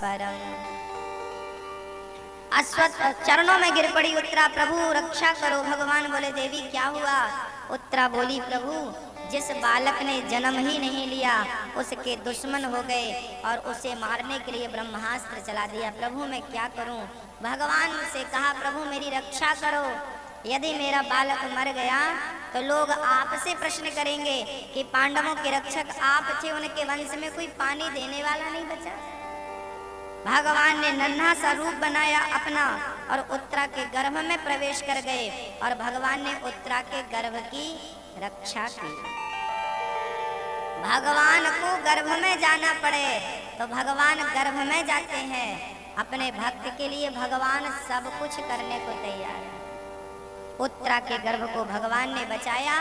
परम अश्वत्थ चरणों में गिर पड़ी। उत्तरा प्रभु रक्षा करो। भगवान बोले देवी क्या हुआ? उत्तरा बोली प्रभु जिस बालक ने जन्म ही नहीं लिया उसके दुश्मन हो गए और उसे मारने के लिए ब्रह्मास्त्र चला दिया। प्रभु मैं क्या करूं? भगवान से कहा प्रभु मेरी रक्षा करो। यदि मेरा बालक मर गया तो लोग आपसे प्रश्न करेंगे कि पांडवों के रक्षक आप थे, उनके वंश में कोई पानी देने वाला नहीं बचा। भगवान ने नन्हा सा रूप बनाया अपना और उत्तरा के गर्भ में प्रवेश कर गए और भगवान ने उत्तरा के गर्भ की रक्षा की। भगवान को गर्भ में जाना पड़े तो भगवान गर्भ में जाते हैं। अपने भक्त के लिए भगवान सब कुछ करने को तैयार है। उत्तरा के गर्भ को भगवान ने बचाया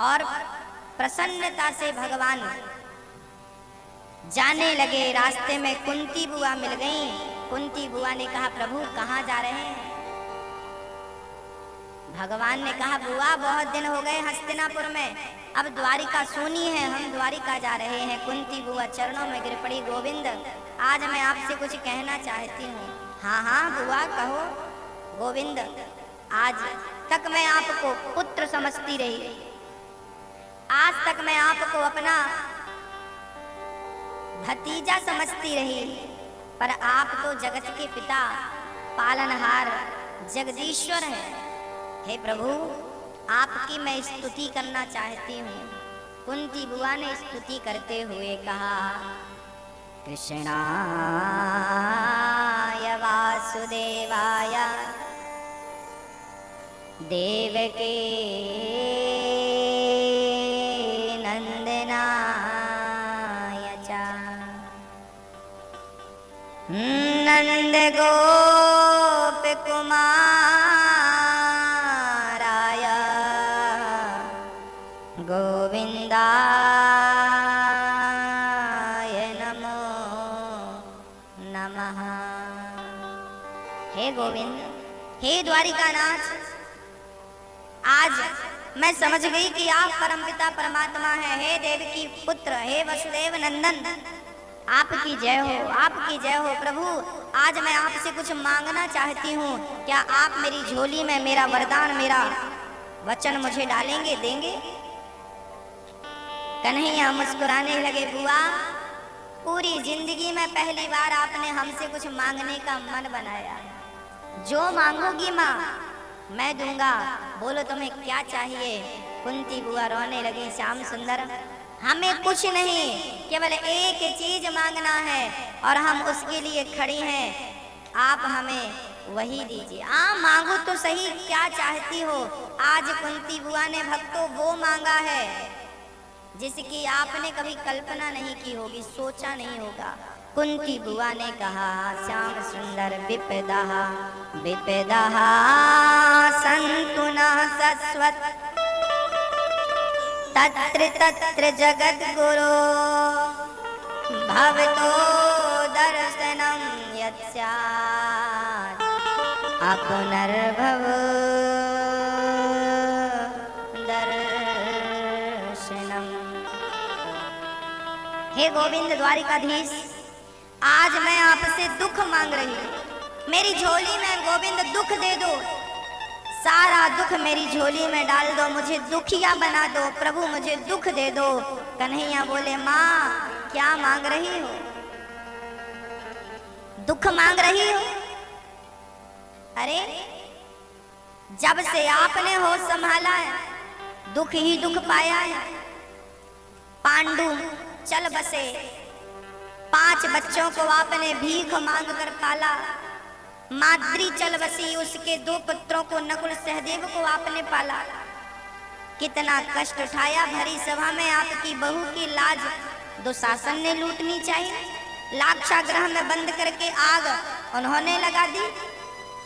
और प्रसन्नता से भगवान जाने लगे। रास्ते में कुंती बुआ मिल गई। कुंती बुआ ने कहा प्रभु कहाँ जा रहे हैं? भगवान ने कहा बुआ बहुत दिन हो गए हस्तिनापुर में, अब द्वारिका सूनी है, हम द्वारिका जा रहे हैं। कुंती बुआ चरणों में गिर पड़ी। गोविंद आज मैं आपसे कुछ कहना चाहती हूँ। हाँ हाँ बुआ कहो। गोविंद आज तक मैं आपको पुत्र समझती रही, आज तक मैं आपको अपना भतीजा समझती रही, पर आप तो जगत के पिता पालनहार जगदीश्वर हैं। हे प्रभु आपकी मैं स्तुति करना चाहती हूँ। कुंती बुआ ने स्तुति करते हुए कहा कृष्णाय वासुदेवाय देवकी नंद गोप कुमाराय गोविंदाय नमो नमः। हे गोविंद, हे द्वारिकानाथ, आज मैं समझ गई कि आप परमपिता परमात्मा हैं। हे देवकी पुत्र, हे वसुदेव नंदन, आपकी जय हो, आपकी जय हो। प्रभु आज मैं आपसे कुछ मांगना चाहती हूँ, क्या आप मेरी झोली में मेरा वरदान, मेरा वचन मुझे डालेंगे, देंगे? कन्हैया मुस्कुराने लगे। बुआ पूरी जिंदगी में पहली बार आपने हमसे कुछ मांगने का मन बनाया। जो मांगोगी माँ मैं दूंगा, बोलो तुम्हें क्या चाहिए? कुंती बुआ रोने लगी। श्याम सुंदर हमें कुछ नहीं, केवल एक चीज मांगना है और हम उसके लिए खड़ी हैं, आप हमें वही दीजिए। मांगो तो सही, क्या चाहती हो? आज कुंती बुआ ने भक्तों वो मांगा है जिसकी आपने कभी कल्पना नहीं की होगी, सोचा नहीं होगा। कुंती बुआ ने कहा श्याम सुंदर विपदा विपदा सन्तु नः शश्वत् तत्र तत्र जगत गुरो भवतो दर्शनम यत्स्यात् अपुनर्भव दर्शनम। हे गोविंद द्वारिकाधीश, आज मैं आपसे दुख मांग रही हूँ। मेरी झोली में गोविंद दुख दे दो, सारा दुख मेरी झोली में डाल दो, मुझे दुखिया बना दो। प्रभु मुझे दुख दे दो। कन्हैया बोले माँ क्या मांग रही हो? दुख मांग रही हो? अरे जब से आपने होश संभाला है दुख ही दुख पाया है। पांडु चल बसे, 5 बच्चों को आपने भीख मांग कर पाला। माद्री चल बसी, उसके 2 पुत्रों को नकुल सहदेव को आपने पाला। कितना कष्ट उठाया। भरी सभा में आपकी बहू की लाज दुशासन ने लूटनी चाहिए। लाक्षागृह में बंद करके आग उन्होंने लगा दी।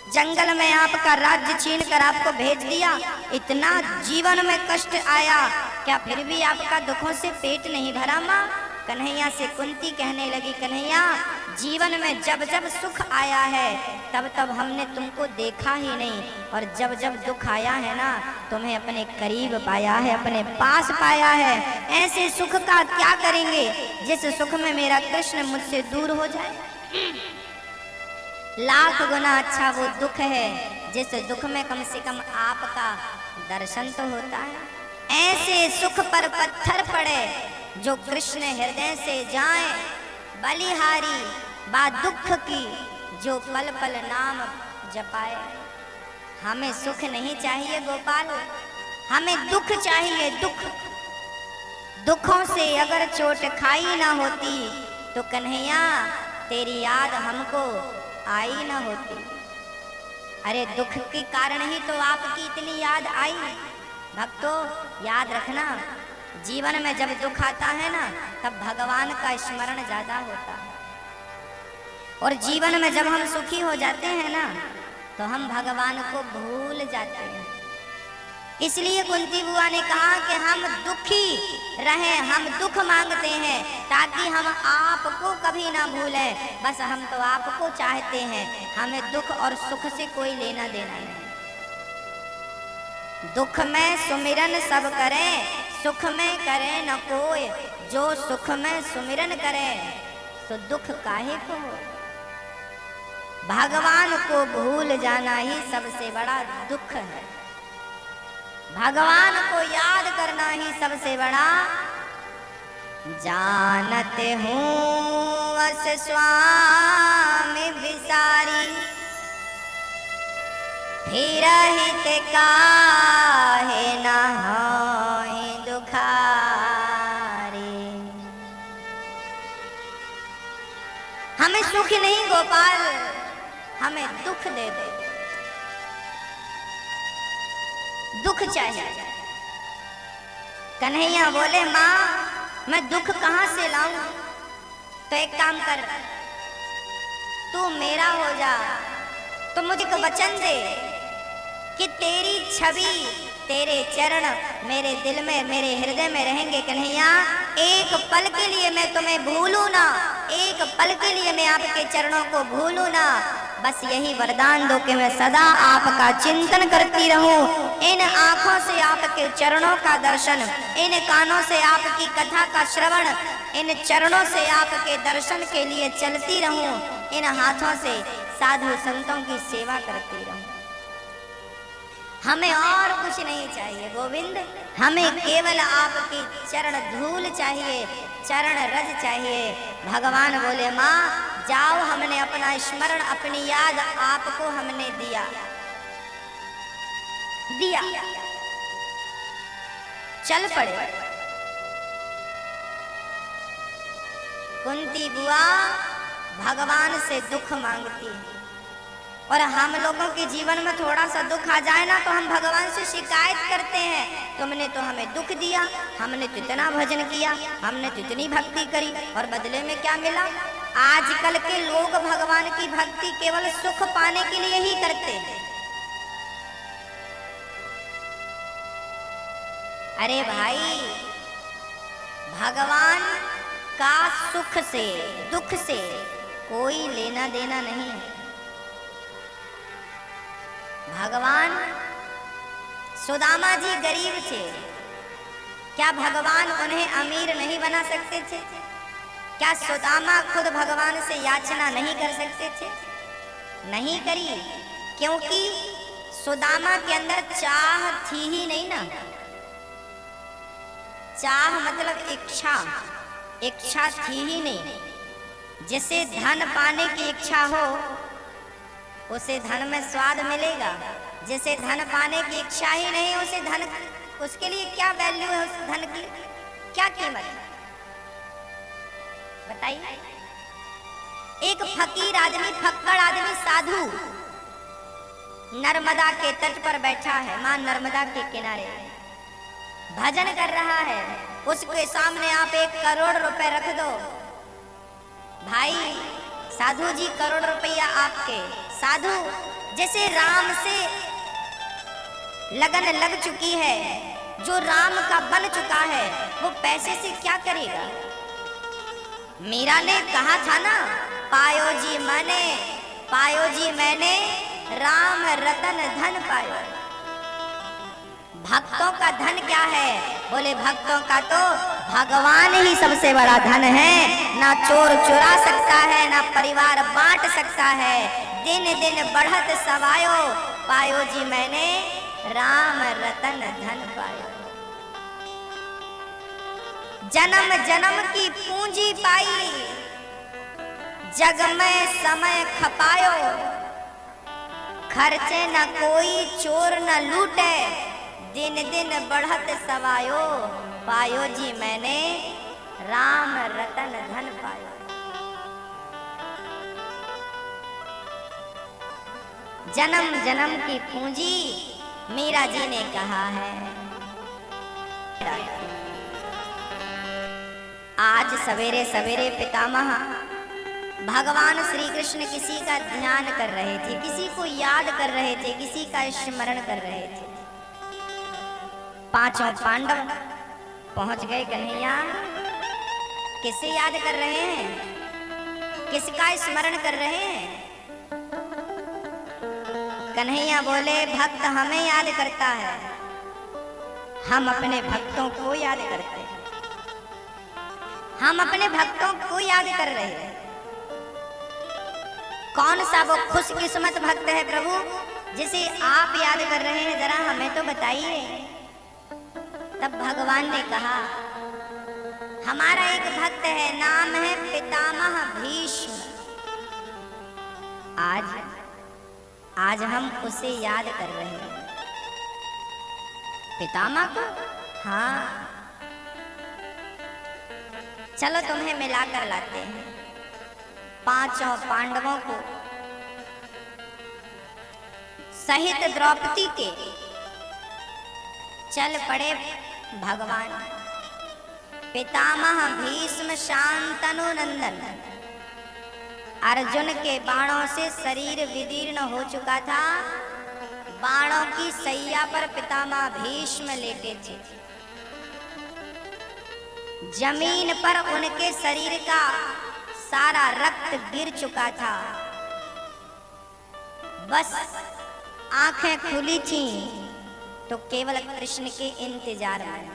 जंगल में आपका राज्य छीन कर आपको भेज दिया। इतना जीवन में कष्ट आया, क्या फिर भी आपका दुखों से पेट नहीं भरा माँ? कन्हैया से कुंती कहने लगी कन्हैया जीवन में जब जब सुख आया है तब तब हमने तुमको देखा ही नहीं, और जब जब दुख आया है ना तुम्हें अपने करीब पाया है, अपने पास पाया है। ऐसे सुख का क्या करेंगे जिस सुख में मेरा कृष्ण मुझसे दूर हो जाए? लाख गुना अच्छा वो दुख है जिस दुख में कम से कम आपका दर्शन तो होता है। ऐसे सुख पर पत्थर पड़े जो कृष्ण हृदय से जाए, बलिहारी बा दुख की जो पल पल नाम जपाए। हमें सुख नहीं चाहिए गोपाल, हमें दुख चाहिए, दुख। दुखों से अगर चोट खाई ना होती तो कन्हैया तेरी याद हमको आई ना होती। अरे दुख के कारण ही तो आपकी इतनी याद आई। भक्तों याद रखना, जीवन में जब दुख आता है ना तब भगवान का स्मरण ज्यादा होता है, और जीवन में जब हम सुखी हो जाते हैं ना तो हम भगवान को भूल जाते हैं। इसलिए कुंती बुआ ने कहा कि हम दुखी रहें, हम दुख मांगते हैं ताकि हम आपको कभी ना भूलें। बस हम तो आपको चाहते हैं, हमें दुख और सुख से कोई लेना देना नहीं। दुख में सुमिरन सब करें, सुख में करे न कोई। जो सुख में सुमिरन करे तो दुख काहे को हो। भगवान को भूल जाना ही सबसे बड़ा दुख है। भगवान को याद करना ही सबसे बड़ा। जानते हूँ अस स्वामी विसारी, फिर हित काहे न होए दुखारी। हमें सुख नहीं गोपाल, हमें दुख दे दे, दुख चाहिए। कन्हैया बोले माँ मैं दुख कहाँ से लाऊं? तो एक काम कर, तू मेरा हो जा, तो मुझे वचन दे कि तेरी छवि तेरे चरण मेरे दिल में मेरे हृदय में रहेंगे। कन्हैया एक पल के लिए मैं तुम्हें भूलूं ना, एक पल के लिए मैं आपके चरणों को भूलूं ना। बस यही वरदान दो कि मैं सदा आपका चिंतन करती रहूं, इन आंखों से आपके चरणों का दर्शन, इन कानों से आपकी कथा का श्रवण, इन चरणों से आपके दर्शन के लिए चलती रहूं, इन हाथों से साधु संतों की सेवा करती रहूं। हमें और कुछ नहीं चाहिए गोविंद, हमें केवल आपकी चरण धूल चाहिए, चरण रज चाहिए। भगवान बोले माँ जाओ, हमने अपना स्मरण अपनी याद आपको हमने दिया दिया, चल पड़े। कुंती बुआ भगवान से दुख मांगती है, और हम लोगों के जीवन में थोड़ा सा दुख आ जाए ना तो हम भगवान से शिकायत करते हैं, तुमने तो हमें दुख दिया, हमने तो इतना भजन किया, हमने तो इतनी भक्ति करी, और बदले में क्या मिला। आजकल के लोग भगवान की भक्ति केवल सुख पाने के लिए ही करते हैं। अरे भाई भगवान का सुख से दुख से कोई लेना देना नहीं है। भगवान सुदामा जी गरीब थे, क्या भगवान उन्हें अमीर नहीं बना सकते थे? क्या सुदामा खुद भगवान से याचना नहीं कर सकते थे? नहीं करी, क्योंकि सुदामा के अंदर चाह थी ही नहीं ना। चाह मतलब इच्छा, इच्छा थी ही नहीं। जिसे धन पाने की इच्छा हो उसे धन में स्वाद मिलेगा, जिसे धन पाने की इच्छा ही नहीं उसे धन, उसके लिए क्या वैल्यू है उस धन की, क्या कीमत है बताइए। एक फकीर आदमी, फक्कड़ आदमी, साधु नर्मदा के तट पर बैठा है, मां नर्मदा के किनारे भजन कर रहा है। उसके सामने आप 1 करोड़ रुपए रख दो, भाई साधु जी करोड़ रुपया आपके। साधु जैसे राम से लगन लग चुकी है, जो राम का बन चुका है, वो पैसे से क्या करेगा। मीरा ने कहा था ना, पायो जी मैंने, पायो जी मैंने, राम रतन धन पायो। भक्तों का धन क्या है? बोले भक्तों का तो भगवान ही सबसे बड़ा धन है। ना चोर चुरा सकता है, ना परिवार बांट सकता है। दिन दिन बढ़त सवायो, पायो जी मैंने राम रतन धन पायो। जन्म जन्म की पूंजी पाई, जग में समय खपायो। खर्चे न कोई चोर न लूटे, दिन दिन बढ़त सवायो, पायो जी मैंने राम रतन धन पायो। जन्म जन्म की पूंजी मीरा जी ने कहा है। आज सवेरे सवेरे पितामह भगवान श्री कृष्ण किसी का ध्यान कर रहे थे, किसी को याद कर रहे थे, किसी का स्मरण कर रहे थे। पांचों पांडव पहुंच गए कन्हैया। किसे याद कर रहे हैं, किसका स्मरण कर रहे हैं? कन्हैया बोले, भक्त हमें याद करता है, हम अपने भक्तों को याद करते हैं। हम अपने भक्तों को याद कर रहे हैं। कौन सा वो खुशकिस्मत भक्त है प्रभु जिसे आप याद कर रहे हैं, जरा हमें तो बताइए। तब भगवान ने कहा, हमारा एक भक्त है, नाम है पितामह भीष्म। आज हम उसे याद कर रहे हैं। पितामह को? हाँ, चलो तुम्हें मिलाकर लाते हैं। पांचों पांडवों को सहित द्रौपदी के चल पड़े भगवान। पितामह भीष्म शांतनु नंदन। अर्जुन के बाणों से शरीर विदीर्ण हो चुका था। बाणों की सैया पर पितामह भीष्म लेटे थे। जमीन पर उनके शरीर का सारा रक्त गिर चुका था। बस आंखें खुली थीं तो केवल कृष्ण के इंतजार में,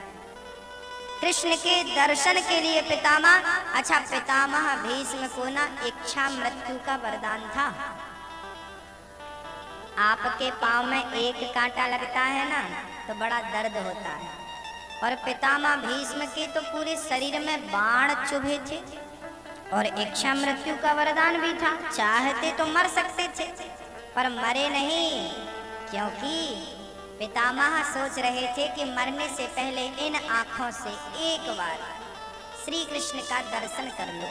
कृष्ण के दर्शन के लिए पितामह। अच्छा, पितामह भीष्म को ना इच्छा मृत्यु का वरदान था। आपके पांव में एक कांटा लगता है ना तो बड़ा दर्द होता है, और पितामह भीष्म के तो पूरे शरीर में बाण चुभे थे और इच्छा मृत्यु का वरदान भी था। चाहते तो मर सकते थे पर मरे नहीं, क्योंकि पितामह सोच रहे थे कि मरने से पहले इन आंखों से एक बार श्री कृष्ण का दर्शन कर लो।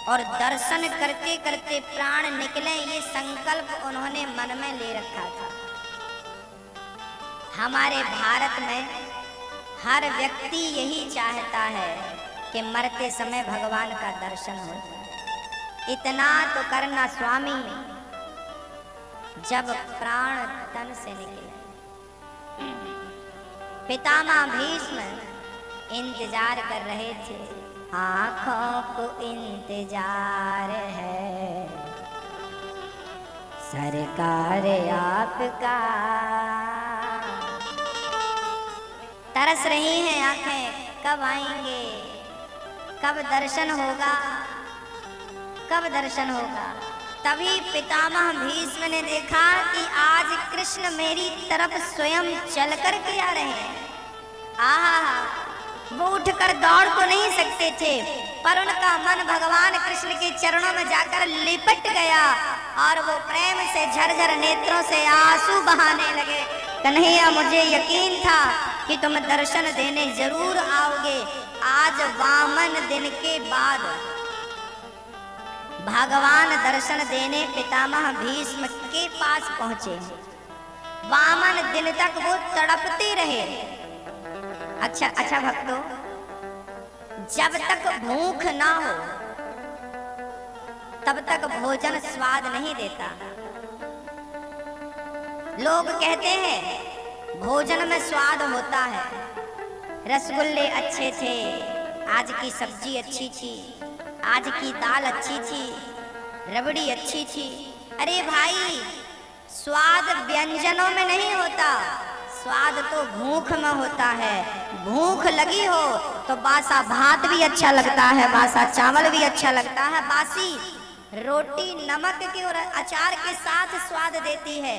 और दर्शन करते करते प्राण निकले, ये संकल्प उन्होंने मन में ले रखा था। हमारे भारत में हर व्यक्ति यही चाहता है कि मरते समय भगवान का दर्शन हो जाए। इतना तो करना स्वामी, जब प्राण तन से निकले। पितामह भीष्म इंतजार कर रहे थे। आंखों को इंतजार है सरकार आपका। तरस रही हैं आंखें, कब आएंगे, कब दर्शन होगा, कब दर्शन होगा। तभी पितामह भीष्म ने देखा कि आज कृष्ण मेरी तरफ स्वयं चलकर के आ रहे हैं। आहा, वो उठकर दौड़ तो नहीं सकते थे, पर उनका मन भगवान कृष्ण के चरणों में जाकर लिपट गया और वो प्रेम से झरझर नेत्रों से आंसू बहाने लगे। कन्हैया, मुझे यकीन था कि तुम दर्शन देने जरूर आओगे। आज वामन दिन के बाद भगवान दर्शन देने पितामह भीष्म के पास पहुंचे। वामन दिन तक वो तड़पते रहे। अच्छा भक्तों, जब तक भूख ना हो तब तक भोजन स्वाद नहीं देता। लोग कहते हैं भोजन में स्वाद होता है। रसगुल्ले अच्छे थे, आज की सब्जी अच्छी थी, आज की दाल अच्छी थी, रबड़ी अच्छी थी। अरे भाई, स्वाद व्यंजनों में नहीं होता, स्वाद तो भूख में होता है। भूख लगी हो तो बासा भात भी अच्छा लगता है, बासा चावल भी अच्छा लगता है, बासी रोटी नमक के और अचार के साथ स्वाद देती है,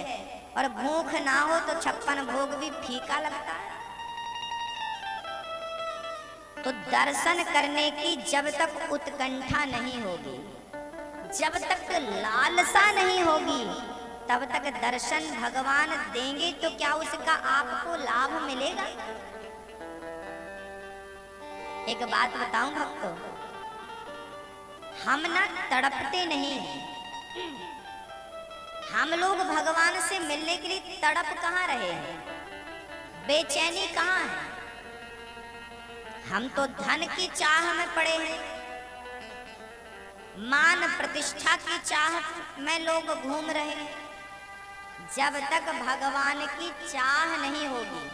और भूख ना हो तो 56 भोग भी फीका लगता है। तो दर्शन करने की जब तक उत्कंठा नहीं होगी, जब तक लालसा नहीं होगी, तब तक दर्शन भगवान देंगे तो क्या उसका आपको लाभ मिलेगा? एक बात बताऊं भक्तों, हम ना तड़पते नहीं हैं। हम लोग भगवान से मिलने के लिए तड़प कहाँ रहे हैं, बेचैनी कहाँ है? हम तो धन की चाह में पड़े हैं, मान प्रतिष्ठा की चाह में लोग घूम रहे हैं। जब तक भगवान की चाह नहीं होगी,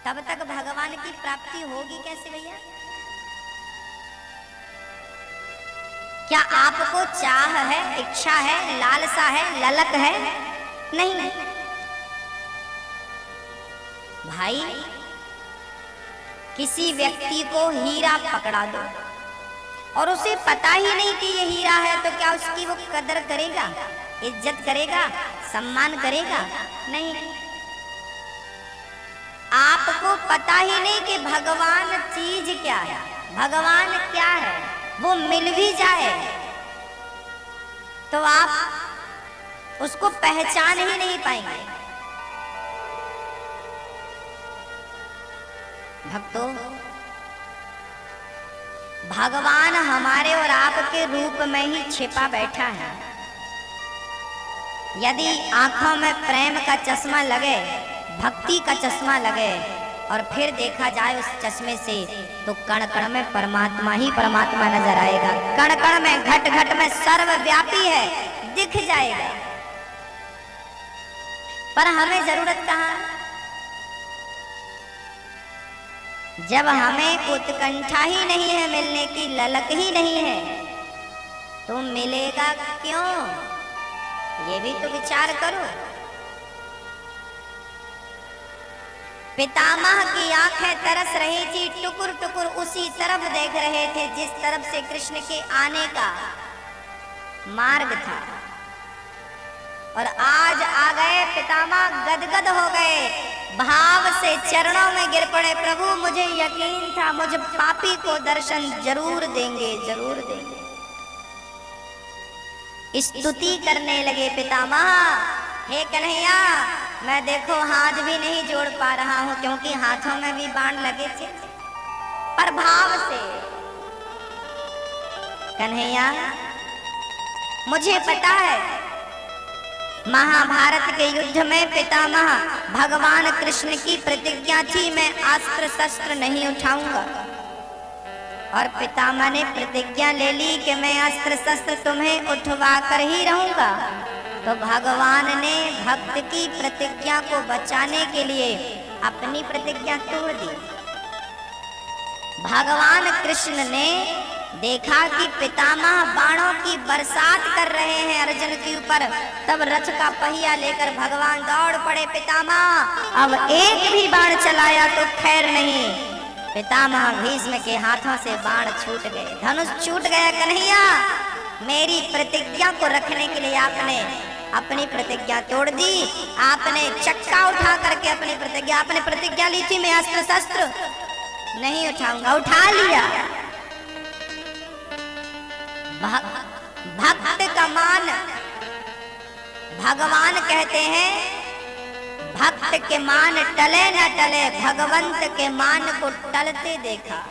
तब तक भगवान की प्राप्ति होगी कैसे भैया? क्या आपको चाह है, इच्छा है, लालसा है, ललक है? नहीं भाई, किसी व्यक्ति को हीरा पकड़ा दो और उसे पता ही नहीं कि ये हीरा है, तो क्या उसकी वो कदर करेगा, इज्जत करेगा, सम्मान करेगा? नहीं। आपको पता ही नहीं कि भगवान चीज क्या है, भगवान क्या है, वो मिल भी जाए तो आप उसको पहचान ही नहीं पाएंगे। भक्तों, भगवान हमारे और आपके रूप में ही छिपा बैठा है। यदि आंखों में प्रेम का चश्मा लगे, भक्ति का चश्मा लगे, और फिर देखा जाए उस चश्मे से, तो कण कण में परमात्मा ही परमात्मा नजर आएगा। कण कण में, घट घट में सर्वव्यापी है, दिख जाएगा। पर हमें जरूरत कहाँ? जब हमें उत्कंठा ही नहीं है मिलने की, ललक ही नहीं है, तो मिलेगा क्यों? ये भी तो विचार करो। पितामह की आंखें तरस रही थी, टुकुर टुकुर उसी तरफ देख रहे थे जिस तरफ से कृष्ण के आने का मार्ग था, और आज आ गए पितामह, गदगद हो गए, भाव से चरणों में गिर पड़े। प्रभु, मुझे यकीन था मुझ पापी को दर्शन जरूर देंगे, जरूर देंगे। स्तुति करने लगे पितामह, हे कन्हैया, मैं देखो हाथ भी नहीं जोड़ पा रहा हूं, क्योंकि हाथों में भी बाण लगे थे। पर भाव से, कन्हैया, मुझे पता है महाभारत के युद्ध में पितामह भगवान कृष्ण की प्रतिज्ञा थी, मैं अस्त्र शस्त्र नहीं उठाऊंगा, और पितामह ने प्रतिज्ञा ले ली कि मैं अस्त्र शस्त्र तुम्हें उठवा कर ही रहूंगा। तो भगवान ने भक्त की प्रतिज्ञा को बचाने के लिए अपनी प्रतिज्ञा तोड़ दी। भगवान कृष्ण ने देखा कि पितामह बाणों की बरसात कर रहे हैं अर्जुन के ऊपर, तब रथ का पहिया लेकर भगवान दौड़ पड़े। पितामह अब एक भी बाण चलाया तो खैर नहीं। पितामह भीष्म के हाथों से बाण छूट गए, धनुष छूट गया। कन्हैया, मेरी प्रतिज्ञा को रखने के लिए आपने अपनी प्रतिज्ञा तोड़ दी। आपने चक्का उठा करके अपनी प्रतिज्ञा, आपने प्रतिज्ञा ली थी मैं अस्त्र शस्त्र नहीं उठाऊंगा, उठा लिया। भक्त का मान, भगवान कहते हैं भक्त के मान टले न टले, भगवंत के मान को टलते देखा।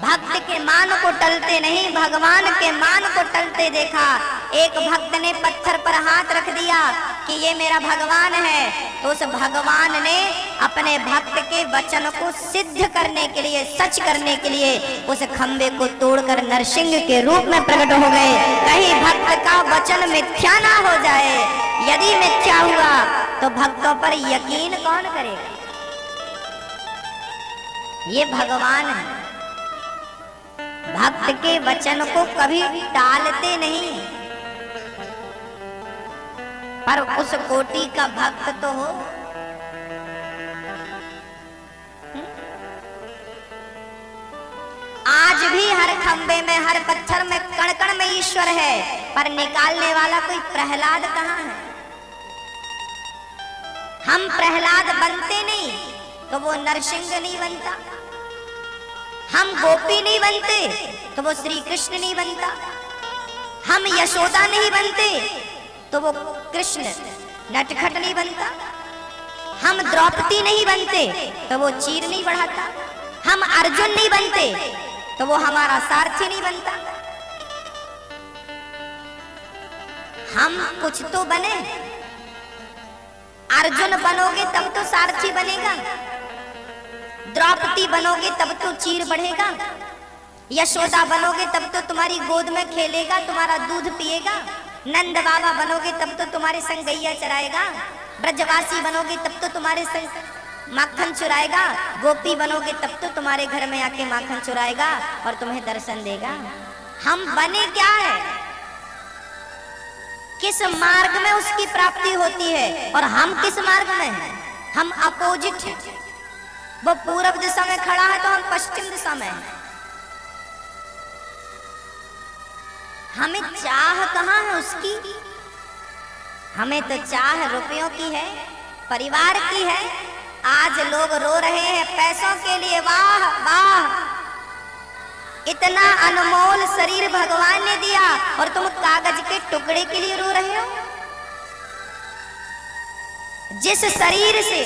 भक्त के मान को टलते नहीं, भगवान के मान को टलते देखा। एक भक्त ने पत्थर पर हाथ रख दिया कि ये मेरा भगवान है, तो उस भगवान ने अपने भक्त के वचन को सिद्ध करने के लिए, सच करने के लिए उस खंबे को तोड़कर नरसिंह के रूप में प्रकट हो गए। कहीं भक्त का वचन मिथ्या ना हो जाए। यदि मिथ्या हुआ तो भक्तों पर यकीन कौन करेगा? ये भगवान है, भक्त के वचन को कभी टालते नहीं। पर उस कोटि का भक्त तो हो। आज भी हर खंबे में, हर पत्थर में, कण कण में ईश्वर है, पर निकालने वाला कोई प्रहलाद कहाँ है? हम प्रहलाद बनते नहीं तो वो नरसिंह नहीं बनता, हम गोपी नहीं बनते तो वो श्री कृष्ण नहीं बनता, हम यशोदा नहीं बनते तो वो कृष्ण नटखट नहीं बनता, हम द्रौपदी नहीं बनते तो वो चीर नहीं बढ़ाता, हम अर्जुन नहीं बनते तो वो हमारा सारथी नहीं बनता। हम कुछ तो बने। अर्जुन बनोगे तब तो सारथी बनेगा, द्रौपदी बनोगे तब तो चीर बढ़ेगा, यशोदा बनोगे तब तो तुम्हारी गोद में खेलेगा, तुम्हारा दूध पिएगा, नंद बाबा बनोगे तब तो तुम्हारे संग गैया चराएगा, ब्रजवासी बनोगे तब तो तुम्हारे संग माखन चुराएगा, गोपी बनोगे तब तो तुम्हारे घर में आके माखन चुराएगा और तुम्हें दर्शन देगा। हम बने क्या है, किस मार्ग में उसकी प्राप्ति होती है और हम किस मार्ग में हैं? हम अपोजिट हैं। वो पूर्व दिशा में खड़ा है तो हम पश्चिम दिशा में हैं। हमें चाह कहाँ है उसकी? हमें तो चाह रुपयों की है, परिवार की है। आज लोग रो रहे हैं पैसों के लिए, वाह वाह, इतना अनमोल शरीर भगवान ने दिया और तुम कागज के टुकड़े के लिए रो रहे हो। जिस शरीर से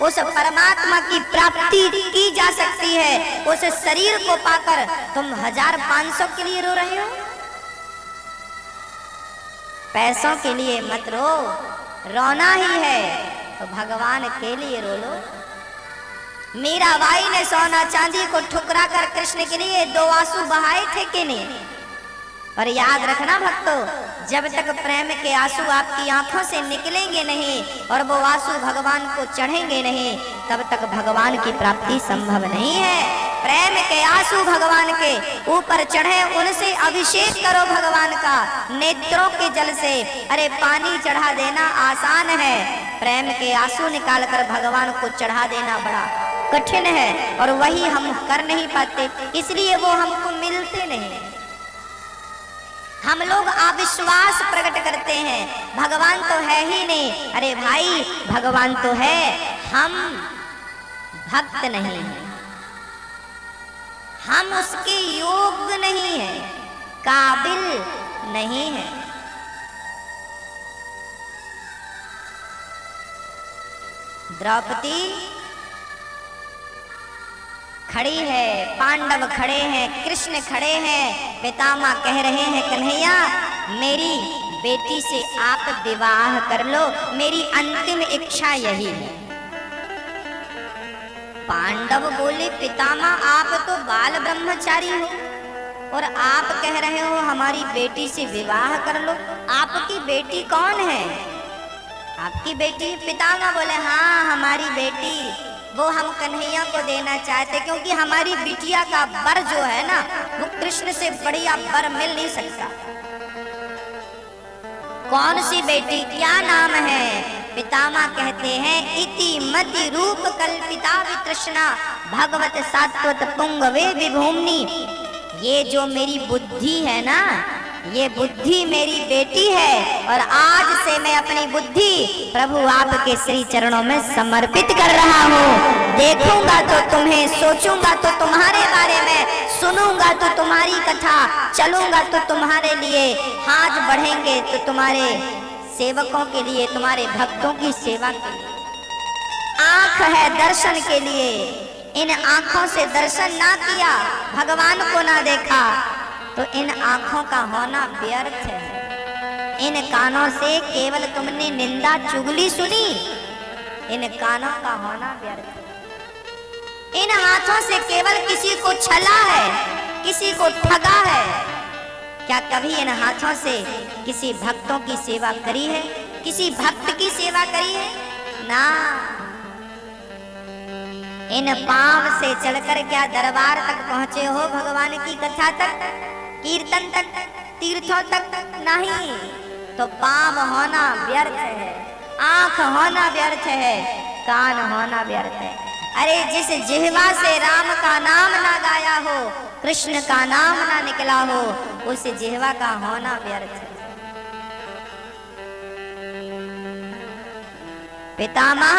उस परमात्मा की प्राप्ति की जा सकती है, उस शरीर को पाकर तुम 1500 के लिए रो रहे हो। पैसों के लिए मत रो, रोना ही है तो भगवान के लिए रो लो। मीराबाई ने सोना चांदी को ठुकरा कर कृष्ण के लिए 2 आंसू बहाए थे कि नहीं? और याद रखना भक्तों, जब तक प्रेम के आंसू आपकी आंखों से निकलेंगे नहीं और वो आंसू भगवान को चढ़ेंगे नहीं, तब तक भगवान की प्राप्ति संभव नहीं है। प्रेम के आंसू भगवान के ऊपर चढ़े, उनसे अभिषेक करो भगवान का नेत्रों के जल से। अरे पानी चढ़ा देना आसान है, प्रेम के आंसू निकाल कर भगवान को चढ़ा देना बड़ा कठिन है और वही हम कर नहीं पाते, इसलिए वो हमको मिलते नहीं। हम लोग अविश्वास प्रकट करते हैं, भगवान तो है ही नहीं। अरे भाई, भगवान तो है, हम भक्त नहीं हैं, हम उसके योग्य नहीं हैं, काबिल नहीं हैं। द्रौपदी खड़ी है, पांडव खड़े हैं, कृष्ण खड़े हैं, पितामह कह रहे हैं कन्हैया मेरी बेटी से आप विवाह कर लो, मेरी अंतिम इच्छा यही है। पांडव बोले पितामह आप तो बाल ब्रह्मचारी हो और आप कह रहे हो हमारी बेटी से विवाह कर लो। आपकी बेटी कौन है? आपकी बेटी? पितामह बोले हाँ हमारी बेटी, वो हम कन्हैया को देना चाहते, क्योंकि हमारी बिटिया का वर जो है ना, वो कृष्ण से बढ़िया वर मिल नहीं सकता। कौन सी बेटी, क्या नाम है? पितामह कहते हैं इति मति रूप कल्पिता वितृष्णा भगवत सात्वत पुंगवे विभूमि। ये जो मेरी बुद्धि है ना, ये बुद्धि मेरी बेटी है और आज से मैं अपनी बुद्धि प्रभु आपके श्री चरणों में समर्पित कर रहा हूँ। देखूंगा तो तुम्हें, सोचूंगा तो तुम्हारे बारे में, सुनूंगा तो तुम्हारी कथा, चलूंगा तो तुम्हारे लिए, हाथ बढ़ेंगे तो तुम्हारे सेवकों के लिए, तुम्हारे भक्तों की सेवा के लिए। आंख है दर्शन के लिए, इन आंखों से दर्शन ना किया, भगवान को ना देखा, तो इन आंखों का होना व्यर्थ है। इन कानों से केवल तुमने निंदा चुगली सुनी, इन कानों का होना व्यर्थ है। इन हाथों से केवल किसी को छला है, किसी को ठगा है। क्या कभी इन हाथों से किसी भक्तों की सेवा करी है? किसी भक्त की सेवा करी है? ना। इन पांव से चलकर क्या दरबार तक पहुंचे हो, भगवान की कथा तक, कीर्तन तक, तीर्थों तक? नहीं। तो पांव होना व्यर्थ है, आंख होना व्यर्थ है, कान होना व्यर्थ है। अरे जिस जिह्वा से राम का नाम ना गाया हो, कृष्ण का नाम ना निकला हो, उस जिह्वा का होना व्यर्थ है। पितामह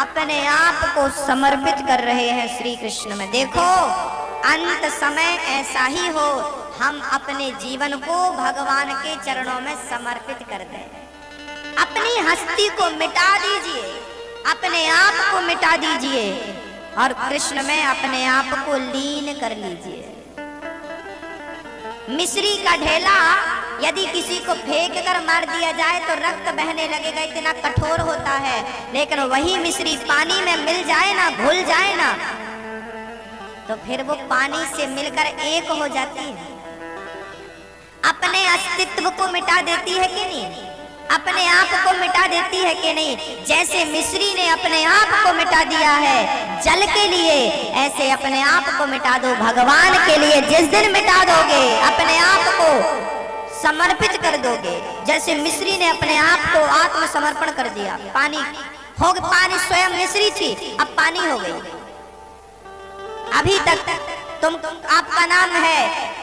अपने आप को समर्पित कर रहे हैं श्री कृष्ण में। देखो अंत समय ऐसा ही हो, हम अपने जीवन को भगवान के चरणों में समर्पित कर दें। अपनी हस्ती को मिटा दीजिए, अपने आप को मिटा दीजिए और कृष्ण में अपने आप को लीन कर लीजिए। मिश्री का ढेला यदि किसी को फेंक कर मार दिया जाए तो रक्त बहने लगेगा, इतना कठोर होता है। लेकिन वही मिश्री पानी में मिल जाए ना, घुल जाए ना, तो फिर वो पानी से मिलकर एक हो जाती है, अपने अस्तित्व को मिटा देती है कि नहीं, अपने आप को मिटा देती है कि नहीं। जैसे मिश्री ने अपने आप को मिटा दिया है जल के लिए, ऐसे अपने आप को मिटा दो भगवान के लिए। जिस दिन मिटा दोगे, अपने आप को समर्पित कर दोगे, जैसे मिश्री ने अपने आप को आत्मसमर्पण कर दिया, पानी हो गई, पानी स्वयं मिश्री थी, अब पानी हो गई। अभी तक तुम आपका नाम है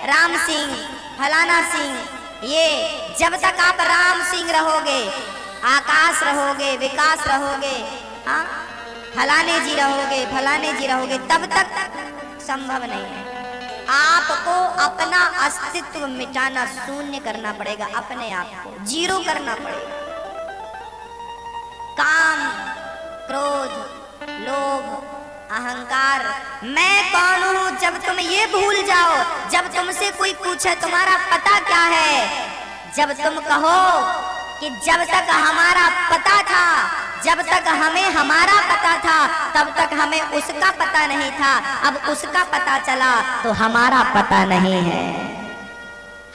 राम सिंह, फलाना सिंह, ये जब तक आप राम सिंह रहोगे, आकाश रहोगे, विकास रहोगे, हाँ फलाने जी रहोगे, फलाने जी रहोगे, तब तक संभव नहीं है। आपको अपना अस्तित्व मिटाना, शून्य करना पड़ेगा, अपने आप को जीरो करना पड़ेगा। काम, क्रोध, लोभ, अहंकार, मैं कौन हूं, जब तुम ये भूल जाओ, जब तुमसे कोई पूछे तुम्हारा पता क्या है, जब तुम कहो कि जब तक हमारा पता था, जब तक हमें हमारा पता था, तब तक हमें उसका पता नहीं था, अब उसका पता चला तो हमारा पता नहीं है,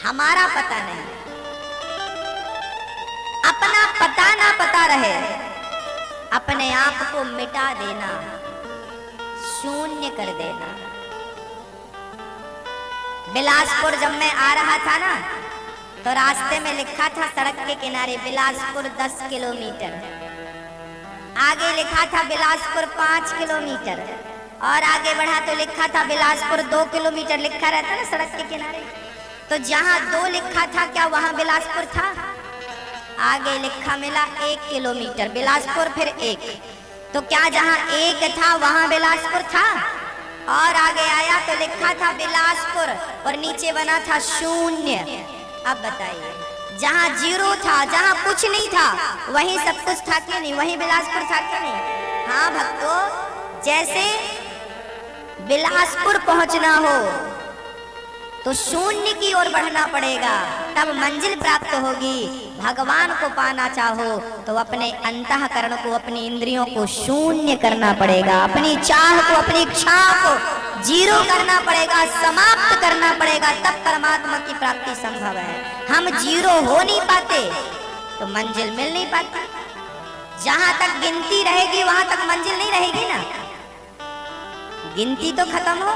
हमारा पता नहीं। अपना पता ना पता रहे, अपने आप को मिटा देना, शून्य कर देना। बिलासपुर जब मैं आ रहा था ना, तो रास्ते में लिखा था सड़क के किनारे बिलासपुर 10 किलोमीटर, आगे लिखा था बिलासपुर 5 किलोमीटर, और आगे बढ़ा तो लिखा था बिलासपुर 2 किलोमीटर, लिखा रहता ना सड़क के किनारे। तो जहां 2 लिखा था, क्या वहां बिलासपुर था? आगे लिखा मिला 1 किलोमीटर बिलासपुर, फिर 1, तो क्या जहां 1 था वहां बिलासपुर था? और आगे आया तो लिखा था बिलासपुर और नीचे बना था शून्य। अब बताइए, जहां 0 था, जहां कुछ नहीं था, वहीं सब कुछ था कि नहीं, वहीं बिलासपुर था कि नहीं? हाँ भक्तों, जैसे बिलासपुर पहुंचना हो तो शून्य की ओर बढ़ना पड़ेगा, तब मंजिल प्राप्त होगी। भगवान को पाना चाहो तो अपने अंतःकरण को, अपनी इंद्रियों को शून्य करना पड़ेगा, अपनी चाह को, अपनी इच्छा को जीरो करना पड़ेगा, समाप्त करना पड़ेगा, तब परमात्मा की प्राप्ति संभव है। हम जीरो हो नहीं पाते तो मंजिल मिल नहीं पाती। जहां तक गिनती रहेगी वहां तक मंजिल नहीं रहेगी ना, गिनती तो खत्म हो।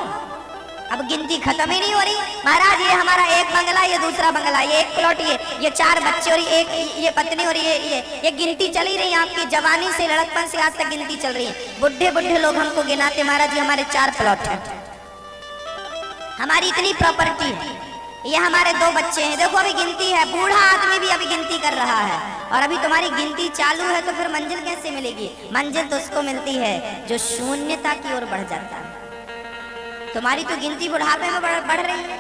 अब गिनती खत्म ही नहीं हो रही। महाराज ये हमारा एक बंगला, ये दूसरा बंगला, ये एक प्लॉट, ये 4 बच्चे और ये पत्नी और ये गिनती चली रही है आपकी जवानी से, लड़कपन से आज तक गिनती चल रही है। बुढ़े बुढ़े लोग हमको गिनाते, महाराज जी हमारे 4 प्लॉट हैं, हमारी इतनी प्रॉपर्टी है, ये हमारे 2 बच्चे हैं, देखो अभी गिनती है। बूढ़ा आदमी भी अभी गिनती कर रहा है और अभी तुम्हारी गिनती चालू है, तो फिर मंजिल कैसे मिलेगी? मंजिल तो उसको मिलती है जो शून्यता की ओर बढ़ जाता है। तुम्हारी तो गिनती बुढ़ापे में बढ़ रही है,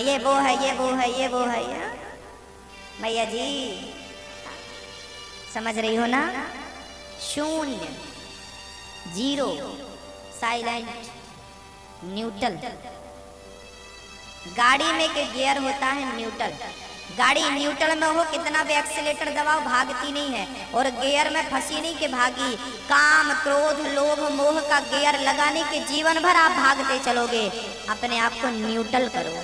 ये वो है, ये वो है, ये वो है, ये भैया जी समझ रही हो ना? शून्य, जीरो, साइलेंट, न्यूट्रल। गाड़ी में के गियर होता है न्यूट्रल, गाड़ी न्यूट्रल में हो कितना भी एक्सीलेटर दबाओ भागती नहीं है, और गियर में फंसी नहीं कि भागी। काम, क्रोध, लोभ, मोह का गियर लगाने के जीवन भर आप भागते चलोगे। अपने आप को न्यूट्रल करो,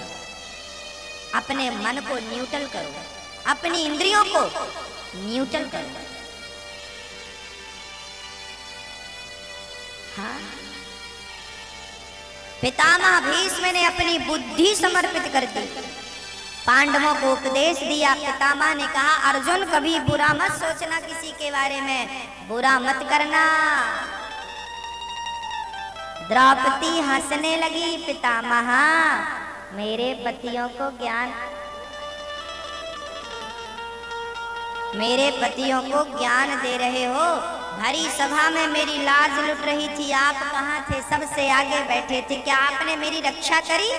अपने मन को न्यूट्रल करो, अपनी इंद्रियों को न्यूट्रल करो। हाँ, पितामह भीष्म ने अपनी बुद्धि समर्पित कर दी, पांडवों को उपदेश दिया। पितामह ने कहा अर्जुन कभी बुरा मत सोचना, किसी के बारे में बुरा मत करना, द्रौपदी हंसने लगी, पितामहा मेरे पतियों को ज्ञान, मेरे पतियों को ज्ञान दे रहे हो। भरी सभा में मेरी लाज लुट रही थी, आप कहाँ थे? सबसे आगे बैठे थे, क्या आपने मेरी रक्षा करी?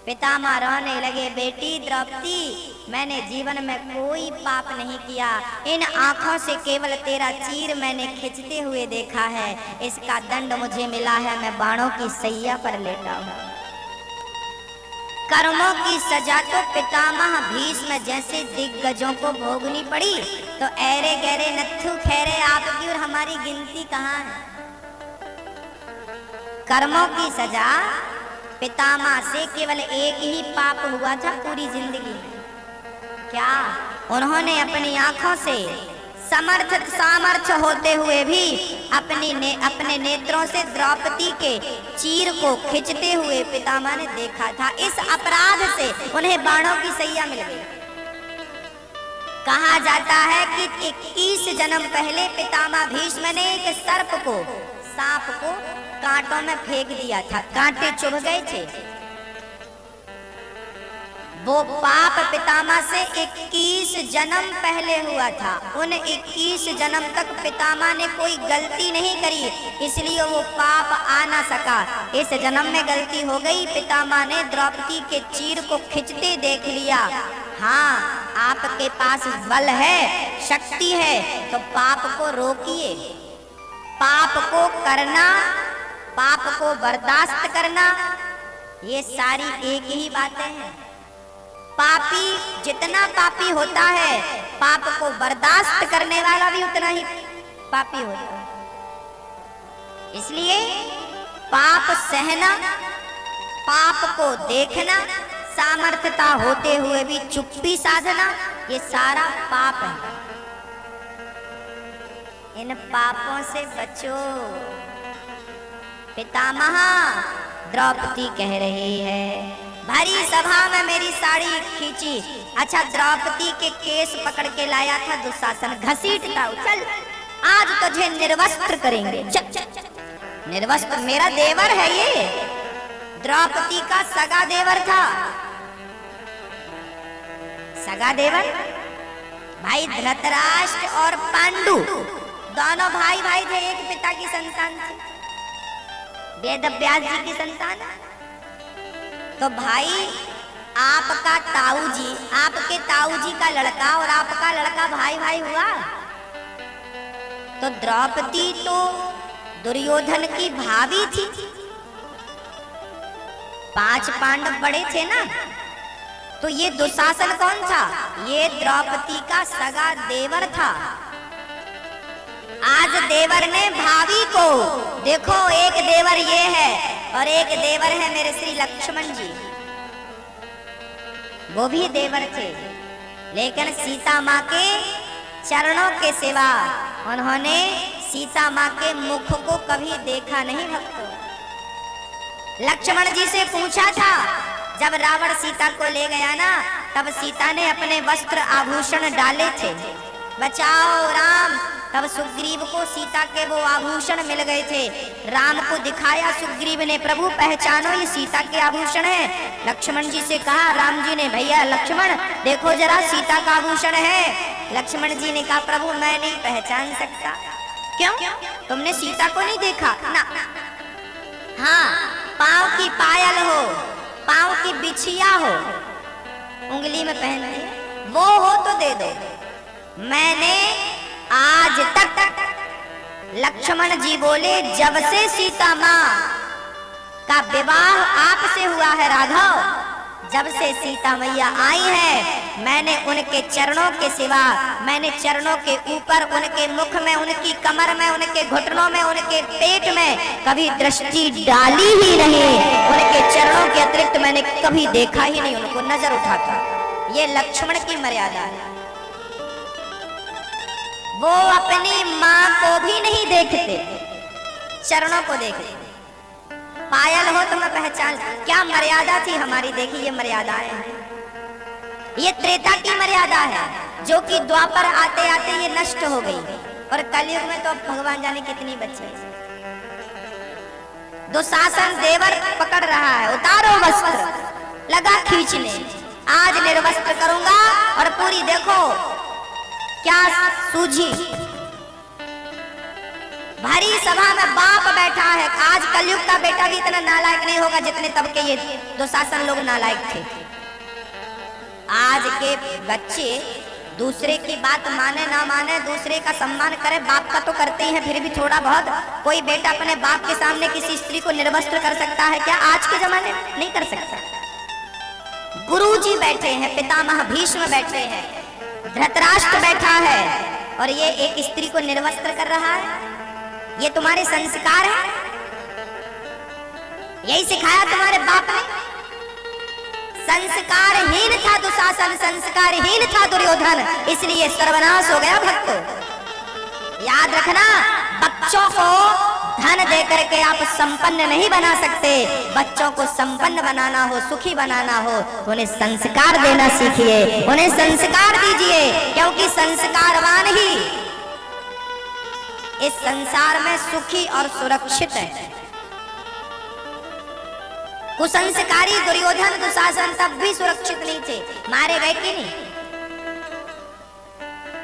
पितामह रोने लगे, बेटी द्रौपदी मैंने जीवन में कोई पाप नहीं किया, इन आंखों से केवल तेरा चीर मैंने खींचते हुए देखा है, इसका दंड मुझे मिला है, मैं बाणों की सैया पर लेटा हूँ। कर्मों की सजा तो पितामह भीष्म जैसे दिग्गजों को भोगनी पड़ी, तो ऐरे गहरे नत्थु खैरे आपकी और हमारी गिनती कहाँ है? कर्मों की सजा पितामह से केवल एक ही पाप हुआ था पूरी जिंदगी में, क्या? उन्होंने अपनी आंखों से सामर्थ्य होते हुए भी अपने नेत्रों से द्रौपदी के चीर को खींचते हुए पितामह ने देखा था। इस अपराध से उन्हें बाणों की सैया मिल गई। कहा जाता है कि 21 जन्म पहले पितामह भीष्म ने एक सांप को कांटों में फेंक दिया था, कांटे चुभ गए थे। वो पाप पितामह से 21 जन्म पहले हुआ था। उन 21 जन्म तक पितामह ने कोई गलती नहीं करी, इसलिए वो पाप आ ना सका। इस जन्म में गलती हो गई, पितामह ने द्रौपदी के चीर को खींचते देख लिया। हाँ, आपके पास बल है, शक्ति है, तो पाप को रोकिए। पाप को करना, पाप को बर्दाश्त करना, ये सारी एक ही बातें हैं। पापी जितना पापी होता है, पाप को बर्दाश्त करने वाला भी उतना ही पापी होता है। इसलिए पाप सहना, पाप को देखना, सामर्थ्यता होते हुए भी चुप्पी साधना, ये सारा पाप है। इन पापों से बचो। पितामह द्रौपदी कह रही है, भरी सभा में मेरी साड़ी खींची। अच्छा, द्रौपदी के केस पकड़ के लाया था दुशासन, घसीटता, चल आज तुझे निर्वस्त्र करेंगे। चल निर्वस्त्र, मेरा देवर है ये, द्रौपदी का सगा देवर था। सगा देवर भाई धृतराष्ट्र और पांडु दोनों भाई भाई थे, एक पिता की संतान थे, वेद व्यास जी की संतान। तो भाई आपका ताऊ जी, आपके ताऊ जी का लड़का और आपका लड़का भाई भाई हुआ। तो द्रौपदी तो दुर्योधन की भाभी थी, 5 पांडव बड़े थे ना। तो ये दुशासन कौन था? ये द्रौपदी का सगा देवर था। आज देवर ने भाभी को, देखो एक देवर ये है और एक देवर है मेरे श्री लक्ष्मण जी, वो भी देवर थे, लेकिन सीता माँ के चरणों के सिवा उन्होंने सीता माँ के मुख को कभी देखा नहीं। भक्तों, लक्ष्मण जी से पूछा था, जब रावण सीता को ले गया ना, तब सीता ने अपने वस्त्र आभूषण डाले थे, बचाओ राम। तब सुग्रीव को सीता के वो आभूषण मिल गए थे, राम को दिखाया सुग्रीव ने, प्रभु पहचानो ये सीता के आभूषण है। लक्ष्मण जी से कहा, राम जी ने, भैया लक्ष्मण देखो जरा सीता का आभूषण है। लक्ष्मण जी ने कहा, प्रभु मैं नहीं पहचान सकता। क्यों? तुमने सीता को नहीं देखा ना? हाँ, पाँव की पायल हो, पाँव की बिछिया हो, उंगली में पहनते, वो हो तो दे दो। मैंने आज तक, लक्ष्मण जी बोले, जब से सीता माँ का विवाह आपसे हुआ है राघव, जब से सीता मैया आई है, मैंने उनके चरणों के सिवा, मैंने चरणों के ऊपर, उनके मुख में, उनकी कमर में, उनके घुटनों में, उनके पेट में कभी दृष्टि डाली ही नहीं। उनके चरणों के अतिरिक्त मैंने कभी देखा ही नहीं उनको नजर उठाकर। ये लक्ष्मण की मर्यादा है। वो अपनी माँ को भी नहीं देखते, चरणों को देखते। पायल हो तो मैं पहचान, क्या मर्यादा थी हमारी। देखिए ये मर्यादाएं हैं, ये त्रेता की मर्यादा है, जो कि द्वापर आते आते ये नष्ट हो गई, और कलयुग में तो अब भगवान जाने कितनी बच्चे। दुशासन देवर पकड़ रहा है, उतारो वस्त्र, लगा खींचने, आज निर्वस्त्र करूंगा और पूरी देखो क्या सूझी। भरी सभा में बाप बैठा है। आज कलयुग का बेटा भी इतना नालायक नहीं होगा जितने तब के ये दुशासन लोग नालायक थे। आज के बच्चे दूसरे की बात माने ना माने, दूसरे का सम्मान करे, बाप का तो करते ही हैं, फिर भी थोड़ा बहुत कोई बेटा अपने बाप के सामने किसी स्त्री को निर्वस्त्र कर सकता है क्या? आज के जमाने में नहीं कर सकता। गुरुजी बैठे हैं, पितामह भीष्म बैठे हैं, धृतराष्ट्र बैठा है और ये एक स्त्री को निर्वस्त्र कर रहा है। ये तुम्हारे संस्कार है? यही सिखाया तुम्हारे बाप ने? संस्कारहीन था दुशासन, संस्कारहीन था दुर्योधन, इसलिए सर्वनाश हो गया भक्तों। याद रखना, बच्चों को धन दे करके आप संपन्न नहीं बना सकते। बच्चों को संपन्न बनाना हो, सुखी बनाना हो तो उन्हें संस्कार देना सीखिए, उन्हें संस्कार दीजिए, क्योंकि संस्कारवान ही इस संसार में सुखी और सुरक्षित है। कुसंस्कारी दुर्योधन दुशासन तब भी सुरक्षित नहीं थे, मारे गए कि नहीं?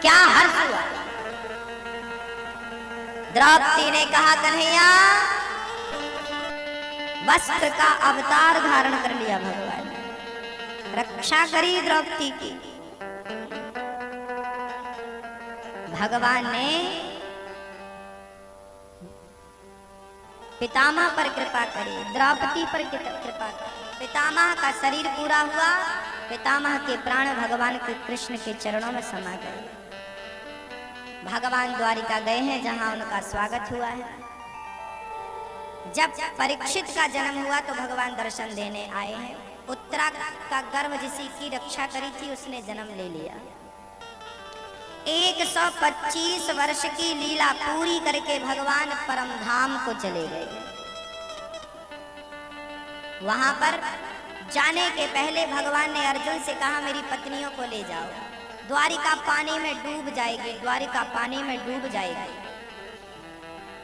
क्या हर्ष हुआ? द्रौपदी ने कहा, कन्हैया वस्त्र का अवतार धारण कर लिया भगवान ने, रक्षा करी द्रौपदी की। भगवान ने पितामह पर कृपा करी, द्रौपदी पर कृपा करी। पितामह का शरीर पूरा हुआ, पितामह के प्राण भगवान के कृष्ण के चरणों में समा गए। भगवान द्वारिका गए हैं जहां उनका स्वागत हुआ है। जब परीक्षित का जन्म हुआ तो भगवान दर्शन देने आए हैं। उत्तरा का गर्भ जिसी की रक्षा करी थी उसने जन्म ले लिया। 125 वर्ष की लीला पूरी करके भगवान परम धाम को चले गए। वहां पर जाने के पहले भगवान ने अर्जुन से कहा, मेरी पत्नियों को ले जाओ, द्वारिका पानी में डूब जाएगी, द्वारिका पानी में डूब जाएगी।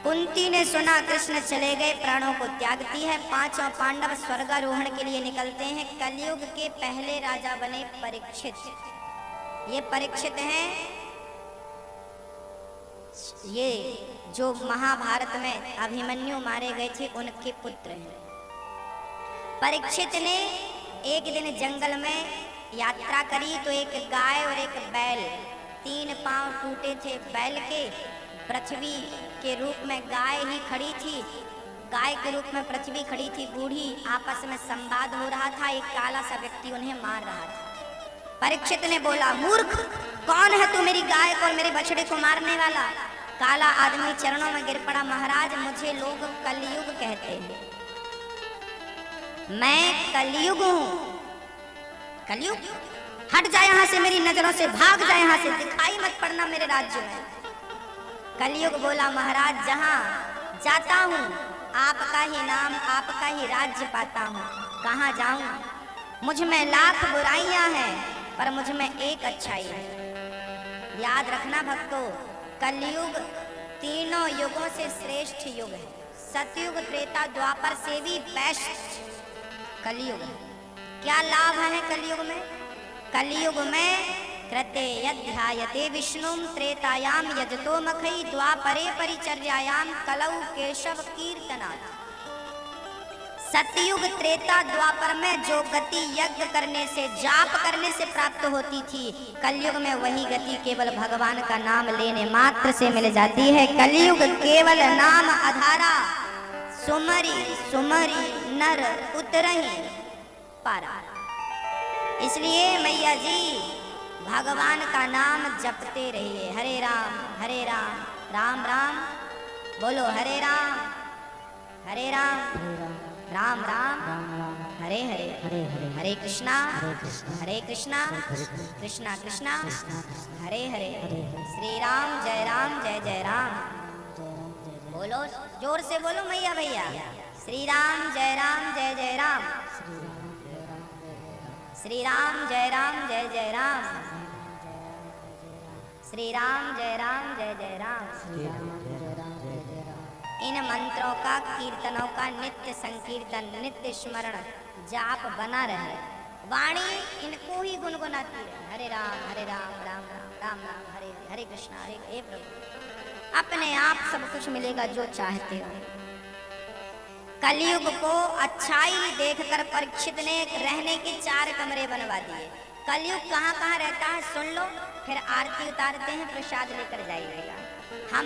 कुंती ने सुना कृष्ण चले गए, प्राणों को त्यागती है। पांचों पांडव स्वर्गारोहण के लिए निकलते हैं। कलयुग के पहले राजा बने परीक्षित। ये परीक्षित हैं, ये जो महाभारत में अभिमन्यु मारे गए थे उनके पुत्र हैं। परीक्षित ने एक दिन जंगल में यात्रा करी तो एक गाय और एक बैल, 3 पांव टूटे थे बैल के, पृथ्वी के रूप में गाय ही खड़ी थी, गाय के रूप में पृथ्वी खड़ी थी, बूढ़ी, आपस में संवाद हो रहा था। एक काला सा व्यक्ति उन्हें मार रहा था। परीक्षित ने बोला, मूर्ख, कौन है तू मेरी गाय को और मेरे बछड़े को मारने वाला? काला आदमी चरणों में गिर पड़ा, महाराज मुझे लोग कलयुग कहते हैं, मैं कलयुग हूं। कलयुग? हट जाए यहां से, मेरी नजरों से भाग जाए यहां से, दिखाई मत पड़ना मेरे राज्य में। कलयुग बोला, महाराज जहां जाता हूं आपका ही नाम, आपका ही राज्य पाता हूं, कहां जाऊं? मुझ में लाख बुराइयां हैं पर मुझ में एक अच्छाई है। याद रखना भक्तों, कलयुग तीनों युगों से श्रेष्ठ युग है। सतयुग, त्रेता, द्वापर से भी बेस्ट कलयुग है। क्या लाभ है कलयुग में? कलयुग में कृते यध्यायते विष्णुम, त्रेतायाम यजतो मखई, द्वापरे परिचर्यायाम कलौ केशव कीर्तनात्। सतयुग, त्रेता, द्वापर में जो गति यज्ञ करने से, जाप करने से प्राप्त होती थी, कलयुग में वही गति केवल भगवान का नाम लेने मात्र से मिल जाती है। कलयुग केवल नाम आधारा, सुमरी सुमरी नर उतरहि पारा। इसलिए मैया जी भगवान का नाम जपते रहिए। हरे राम राम राम बोलो, हरे राम राम राम हरे हरे, हरे कृष्णा कृष्णा कृष्णा हरे हरे, श्री राम जय जय राम। बोलो, जोर से बोलो मैया भैया, श्री राम जय राम, श्री राम जय राम, श्री राम जय राम। इन मंत्रों का, कीर्तनों का नित्य संकीर्तन, नित्य स्मरण, जाप बना रहे। वाणी इनको ही गुनगुनाती है, हरे राम राम राम राम राम हरे हरे, हरे कृष्णा हरे, हे प्रभु। अपने आप सब कुछ मिलेगा जो चाहते हो। कलयुग को अच्छाई देखकर परीक्षित ने रहने के 4 कमरे बनवा दिए। कलयुग कहाँ कहाँ रहता है सुन लो, फिर आरती उतारते हैं, प्रसाद लेकर जाइएगा। हम